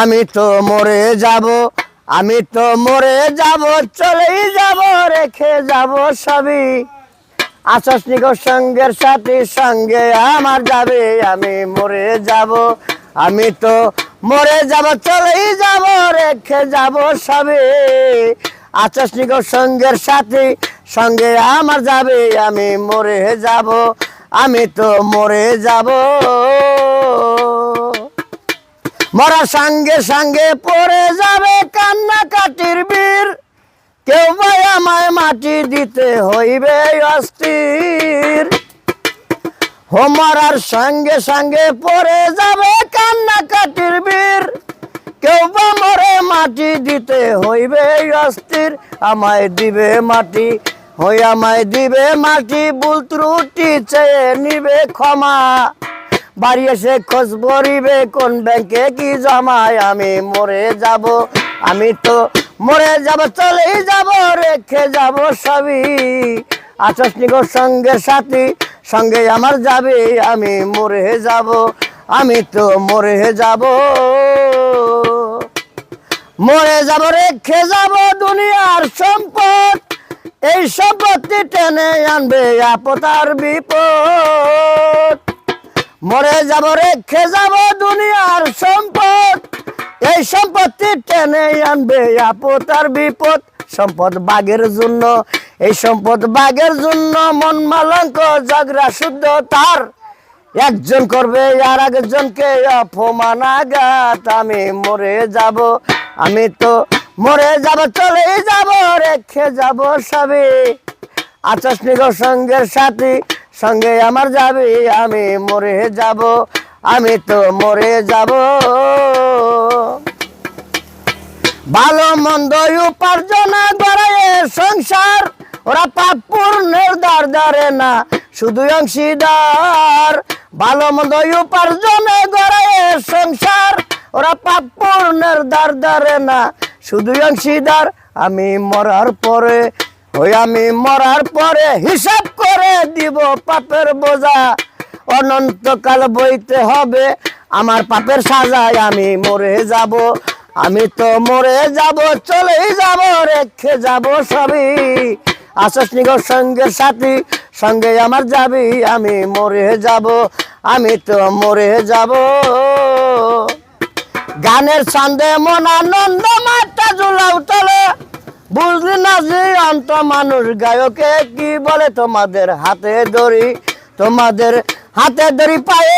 আমি তো মরে যাব, আমি তো মরে যাব, চলেই যাব, রেখে যাব সবই। আকাশনিক সঙ্গের সাথে সঙ্গে আমার যাবে, আমি মরে যাব, আমি তো মরে যাব, চলেই যাব, রেখে যাব সবই। আকাশনিক সঙ্গের সাথে সঙ্গে আমার যাবে, আমি মরে যাব, আমি তো মরে যাব। মরার সঙ্গে সঙ্গে পড়ে যাবে কান্নাকাটির বীর, কেউ ভাই আমায় মাটি দিতে হইবে অস্থির। মরার সঙ্গে সঙ্গে পড়ে যাবে কান্নাকাটির বীর, কেউ বা মরে মাটি দিতে হইবে অস্থির। আমায় দিবে মাটি, আমায় দিবে মাটি, ভুল ত্রুটি চেয়ে নিবে ক্ষমা। বাড়ি এসে খোঁজ বরিবে কোন ব্যাংকে কি জমায়, আমি মরে যাব, আমি তো মরে যাব, চলেই যাব, রেখে যাব সবই। আকাশনিক সঙ্গে সাথী সঙ্গে আমার যাবে, আমি মরে যাব, আমি তো মরে যাব। মরে যাব, রেখে যাব দুনিয়ার সম্পদ, এই সম্পত্তি টেনে আনবে আপদ আর বিপদ। মরে যাব, রেখে যাব দুনিয়ার সম্পদ, এই সম্পত্তি টেনে আনবে আপদ আর বিপদ। সম্পদ বাগের জন্য, এই সম্পদ বাগের জন্য মন মালঙ্ক ঝগড়া শুদ্ধ তার। একজন করবে আর একজনকে অপমান আঘাত, আমি মরে যাব, আমি তো মরে যাব, চলেই যাব, রেখে যাব সবই। আকাশনিক সঙ্গের সাথী সঙ্গে আমার যাবে, আমি মরে যাব, আমি তো মরে যাব। ভালো মন্দ উপার্জন করে সংসার, ওরা পাপ পূর্ণের দ্বার ধরে না, শুধু অংশীদার। ভালো মন্দ উপার্জন করে সংসার, ওরা পাপ পূর্ণের দ্বার ধরে না, শুধু অংশীদার। আমি মরার পরে, আমি মরার পরে হিসাব করে দিব পাপের বোঝা, অনন্তকাল বইতে হবে আমার পাপের সাজায়। আমি মরে যাব, আমি তো মরে যাব, চলেই যাব, রেখে যাব সবই। আকাশনিক সঙ্গের সাথী সঙ্গে আমার যাবি, আমি মরে যাব, আমি তো মরে যাব। গানের ছন্দে মন আনন্দ মাঠটা জুলাও তলে, বুঝলি না যে অন্ত মানুষ গায়কে কি বলে। তোমাদের হাতে ধরি, তোমাদের হাতে ধরি পায়ে